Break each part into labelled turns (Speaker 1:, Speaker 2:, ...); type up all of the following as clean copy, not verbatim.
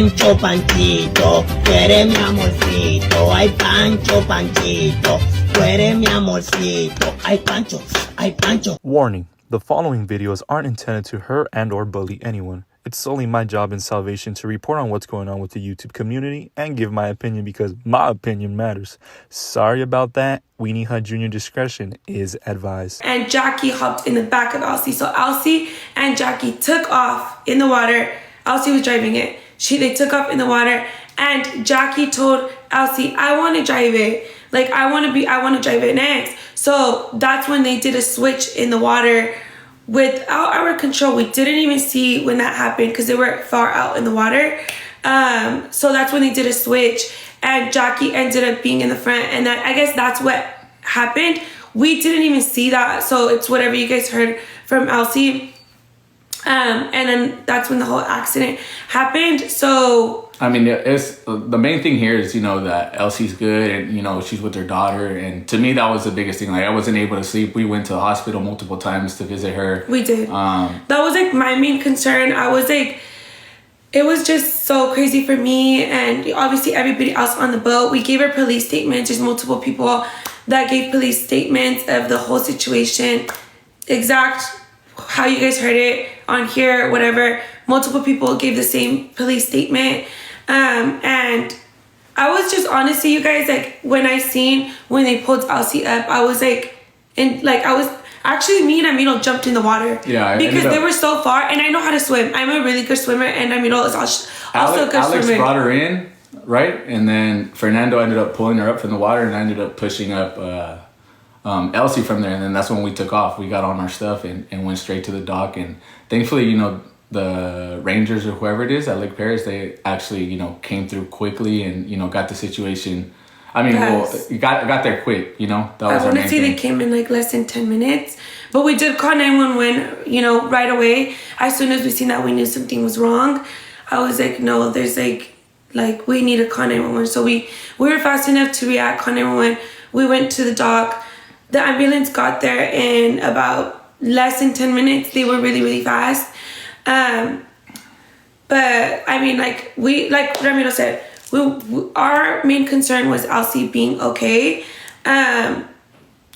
Speaker 1: Pancho, Pancheeto, tú eres mi amorcito. Ay, Pancho, Pancheeto, tú eres mi amorcito. Ay, Pancho, ay, Pancho.
Speaker 2: Warning, the following videos aren't intended to hurt and or bully anyone. It's solely my job in salvation to report on what's going on with the YouTube community and give my opinion because my opinion matters. Sorry about that. Weenie Hut Jr. discretion is advised.
Speaker 3: And Jackie hopped in the back of Elsy. So Elsy and Jackie took off in the water. Elsy was driving it. They took off in the water, and Jackie told Elsy, I want to drive it. Like, I want to drive it next. So that's when they did a switch in the water without our control. We didn't even see when that happened because they were far out in the water. So that's when they did a switch, and Jackie ended up being in the front, and I guess that's what happened. We didn't even see that, so it's whatever you guys heard from Elsy. And then that's when the whole accident happened. So
Speaker 4: I mean, it's the main thing here is, that Elsy's good and, she's with her daughter. And to me, that was the biggest thing. Like, I wasn't able to sleep. We went to the hospital multiple times to visit her.
Speaker 3: We did. That was like my main concern. I was like, it was just so crazy for me and obviously everybody else on the boat. We gave her police statements. There's multiple people that gave police statements of the whole situation. Exact how you guys heard it on here, whatever. Multiple people gave the same police statement. And I was just, honestly, you guys, like, when they pulled Elsy up, I was like, actually, me and Ramiro jumped in the water.
Speaker 4: Yeah.
Speaker 3: Because they were so far, and I know how to swim. I'm a really good swimmer, and Ramiro is also a good
Speaker 4: Alex
Speaker 3: swimmer.
Speaker 4: brought her in, right? And then Fernando ended up pulling her up from the water, and I ended up pushing up Elsy from there. And then that's when we took off. We got on our stuff and went straight to the dock. And thankfully, the Rangers or whoever it is at Lake Paris, they actually, came through quickly and, got the situation. I mean,
Speaker 3: Yes.
Speaker 4: well, got there quick, that was
Speaker 3: I
Speaker 4: our
Speaker 3: want
Speaker 4: main
Speaker 3: to say
Speaker 4: thing.
Speaker 3: they came in like less than 10 minutes. But we did call 911, right away. As soon as we seen that we knew something was wrong, I was like, no, there's like we need to call 911. So we were fast enough to react, call 911. We went to the dock. The ambulance got there in about less than 10 minutes. They were really, really fast. But I mean, like Ramiro said, our main concern was Elsy being okay.
Speaker 4: Yeah,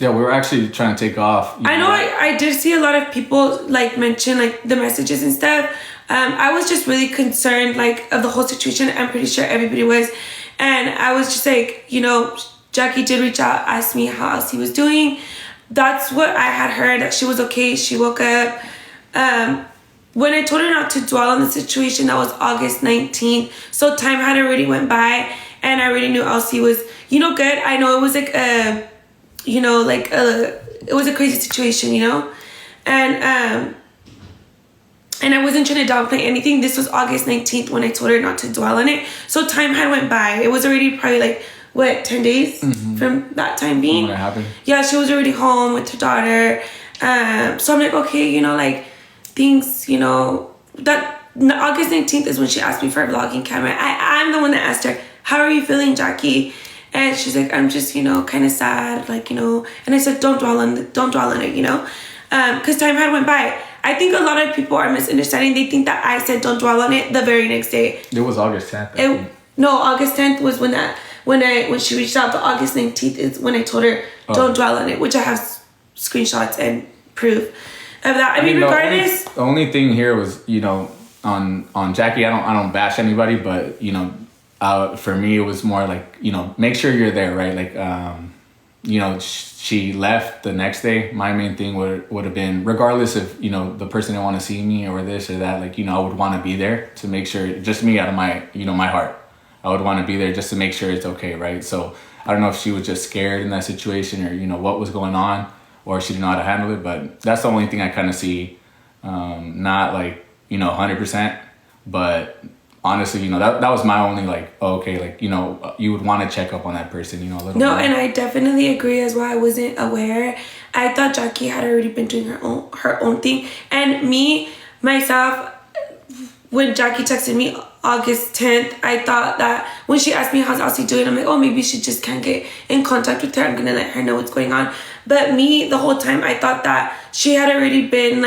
Speaker 4: we were actually trying to take off.
Speaker 3: I know I did see a lot of people mention the messages and stuff. I was just really concerned of the whole situation. I'm pretty sure everybody was. And I was just like, Jackie did reach out, asked me how Elsy was doing. That's what I had heard, that she was okay. She woke up. When I told her not to dwell on the situation, that was August 19th. So time had already went by, and I already knew Elsy was, good. I know it was it was a crazy situation, and I wasn't trying to downplay anything. This was August 19th when I told her not to dwell on it. So time had went by. It was already probably 10 days from that time being.
Speaker 4: When it happened?
Speaker 3: Yeah, she was already home with her daughter. So I'm like, okay, things, that August 19th is when she asked me for a vlogging camera. I'm the one that asked her, how are you feeling, Jackie? And she's like, I'm just, kind of sad, and I said, don't dwell on it, because time had went by. I think a lot of people are misunderstanding. They think that I said don't dwell on it the very next day.
Speaker 4: It was August 10th.
Speaker 3: No, August 10th was when she reached out. But August 19th is when I told her don't dwell on it, which I have screenshots and proof of that. I mean, regardless.
Speaker 4: The only thing here was, on Jackie, I don't bash anybody, but for me it was more make sure you're there, right? She left the next day. My main thing would have been, regardless if the person didn't want to see me or this or that, I would want to be there to make sure, just me out of my my heart, I would want to be there just to make sure it's okay, right? So I don't know if she was just scared in that situation or what was going on, or she didn't know how to handle it. But that's the only thing I kind of see, not 100%, but honestly, that was my only you would want to check up on that person, a little
Speaker 3: No,
Speaker 4: more.
Speaker 3: and I definitely agree as well. I wasn't aware. I thought Jackie had already been doing her own thing. And myself, when Jackie texted me August 10th, I thought that when she asked me how's Elsy doing, I'm like, oh, maybe she just can't get in contact with her. I'm going to let her know what's going on. But the whole time, I thought that she had already been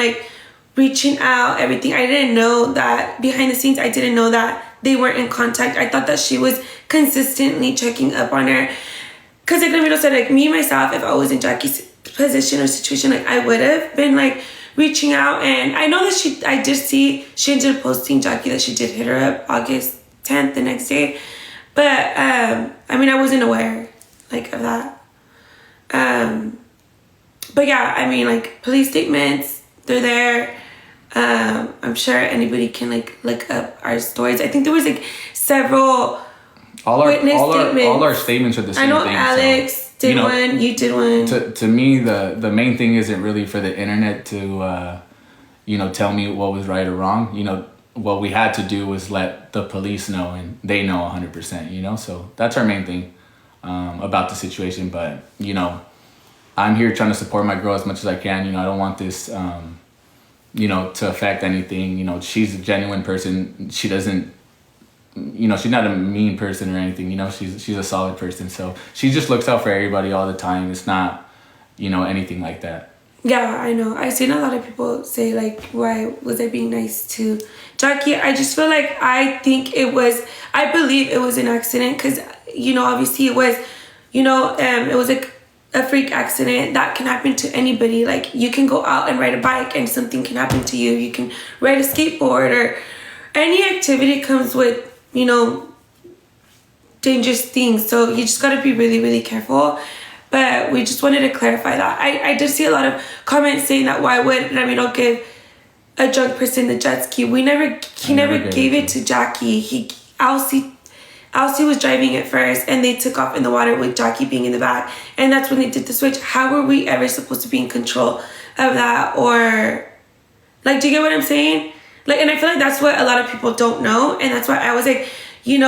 Speaker 3: reaching out, everything. I didn't know that behind the scenes, I didn't know that they weren't in contact. I thought that she was consistently checking up on her. Because like Ramiro said, like me, myself, if I was in Jackie's position or situation, like I would have been like reaching out. And I know that I did see, she ended up posting Jackie that she did hit her up August 10th, the next day. But, I mean, I wasn't aware, like, of that. But yeah, I mean, like, police statements, they're there. I'm sure anybody can, like, look up our stories. I think there was, like, several witness statements.
Speaker 4: All our statements are the same thing.
Speaker 3: I know Alex did one, you did one.
Speaker 4: To me, the main thing isn't really for the internet to, tell me what was right or wrong. What we had to do was let the police know, and they know 100%, So that's our main thing about the situation. But, I'm here trying to support my girl as much as I can. I don't want this, to affect anything. She's a genuine person. She doesn't, she's not a mean person or anything. She's a solid person. So she just looks out for everybody all the time. It's not, anything like that.
Speaker 3: Yeah, I know. I've seen a lot of people say, like, why was I being nice to Jackie? I just feel like I believe it was an accident because, obviously it was, it was like a freak accident that can happen to anybody. Like, you can go out and ride a bike and something can happen to you. You can ride a skateboard or any activity comes with, dangerous things. So you just got to be really, really careful. But we just wanted to clarify that. I did see a lot of comments saying that why would Ramiro give a drunk person the jet ski? He never gave it to Jackie. Elsy was driving it first and they took off in the water with Jackie being in the back. And that's when they did the switch. How were we ever supposed to be in control of that? Or, like, do you get what I'm saying? Like, and I feel like that's what a lot of people don't know. And that's why I was like, it's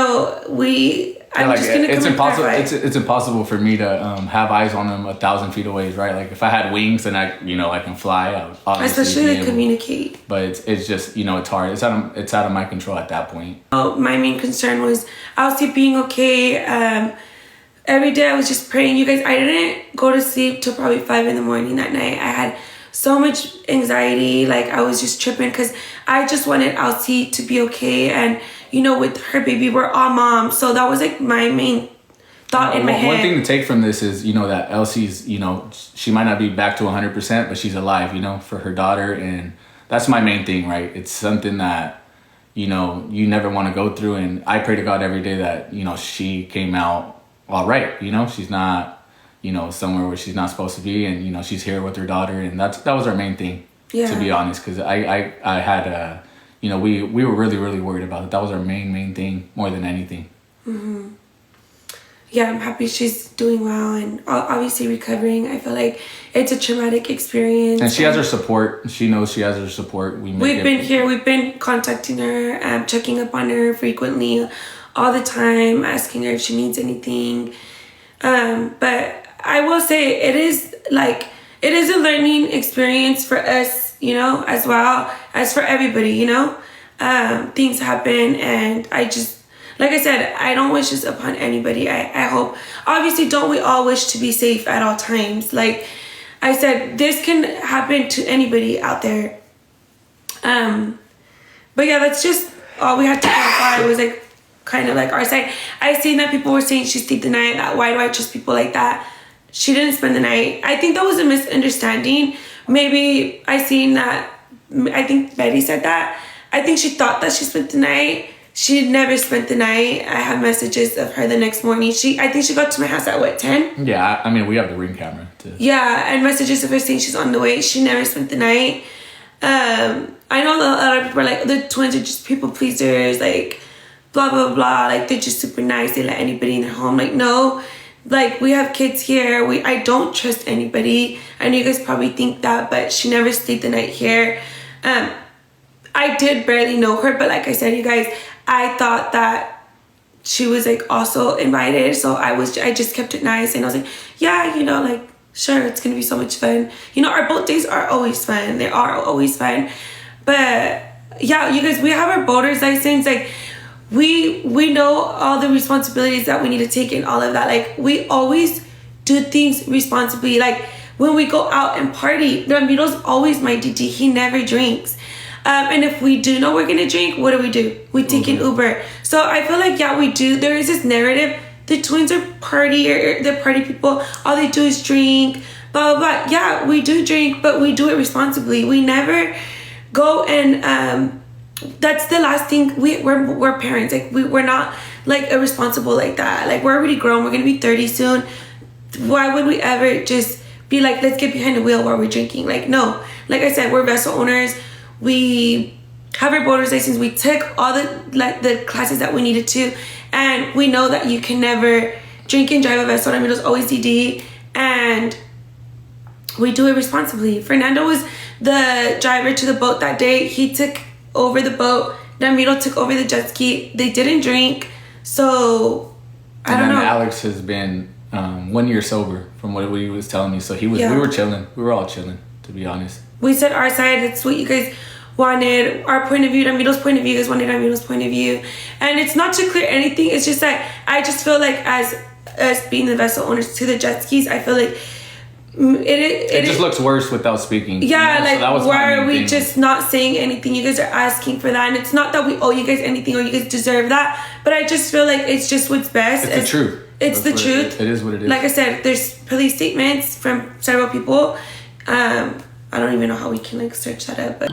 Speaker 4: impossible. It's impossible for me to have eyes on them 1,000 feet away, right? Like if I had wings and I can fly,
Speaker 3: especially to communicate.
Speaker 4: But it's just it's hard. It's out of my control at that point.
Speaker 3: My main concern was Elsy being okay. Every day I was just praying. You guys, I didn't go to sleep till probably 5 a.m. that night. I had so much anxiety. Like I was just tripping because I just wanted Elsy to be okay. And with her baby, we're all moms. So that was like my main thought in my head.
Speaker 4: One thing to take from this is, that Elsie's, she might not be back to 100%, but she's alive, for her daughter. And that's my main thing, right? It's something that, you never want to go through. And I pray to God every day that, she came out all right. She's not, somewhere where she's not supposed to be. And, she's here with her daughter. And that was our main thing, to be honest. Because I had we were really, really worried about it. That was our main thing more than anything.
Speaker 3: Mm-hmm. Yeah, I'm happy she's doing well and obviously recovering. I feel like it's a traumatic experience.
Speaker 4: And she has her support. She knows she has her support. We've
Speaker 3: been here. We've been contacting her, checking up on her frequently, all the time, asking her if she needs anything. But I will say it is a learning experience for us, as well as for everybody, things happen and I just, like I said, I don't wish this upon anybody. I hope, obviously don't we all wish to be safe at all times. Like I said, this can happen to anybody out there. But yeah, that's just all we had to clarify. It was like kind of like our side. I seen that people were saying she stayed the night, that why do I trust people like that? She didn't spend the night. I think that was a misunderstanding. Maybe I think Betty said that. I think she thought that she spent the night. She never spent the night. I have messages of her the next morning. I think she got to my house at 10?
Speaker 4: Yeah, I mean, we have the Ring camera too.
Speaker 3: Yeah, and messages of her saying she's on the way. She never spent the night. I know a lot of people are like, the twins are just people pleasers, like, blah, blah, blah. Like, they're just super nice. They let anybody in their home. Like, no. Like, we have kids here. I don't trust anybody. I know you guys probably think that, but she never stayed the night here. I did barely know her, but like I said, you guys, I thought that she was, like, also invited. So I just kept it nice. And I was like, yeah, like, sure, it's going to be so much fun. Our boat days are always fun. They are always fun. But, yeah, you guys, we have our boater's license. Like, we know all the responsibilities that we need to take and all of that. Like, we always do things responsibly. Like, when we go out and party, Ramiro's always my DD. He never drinks. And if we do know we're gonna drink, what do? We take an Uber. So I feel like, yeah, we do. There is this narrative. The twins are they're party people. All they do is drink, blah, blah, blah. Yeah, we do drink, but we do it responsibly. We never go and, that's the last thing. We're parents. Like, we're not, like, irresponsible like that. Like, we're already grown. We're going to be 30 soon. Why would we ever just be like, let's get behind the wheel while we're drinking? Like, no. Like I said, we're vessel owners. We have our boater's license. We took all the classes that we needed to. And we know that you can never drink and drive a vessel. Ramiro's always DD. And we do it responsibly. Fernando was the driver to the boat that day. He took over the boat. Ramiro took over the jet ski. They didn't drink. So, I don't know.
Speaker 4: Alex has been 1 year sober from what he was telling me. So we were chilling. We were all chilling, to be honest.
Speaker 3: We said our side. That's what you guys wanted. Our point of view, Ramiro's point of view. You guys wanted Ramiro's point of view. And it's not to clear anything. It's just that I just feel like as being the vessel owners to the jet skis, I feel like it just
Speaker 4: looks worse without speaking.
Speaker 3: Yeah,
Speaker 4: you know?
Speaker 3: like, why are we just not saying anything? You guys are asking for that. And it's not that we owe you guys anything or you guys deserve that. But I just feel like it's just what's best.
Speaker 4: It's the truth.
Speaker 3: It's the truth.
Speaker 4: It is what it is.
Speaker 3: Like I said, there's police statements from several people. I don't even know how we can, like, search that up, but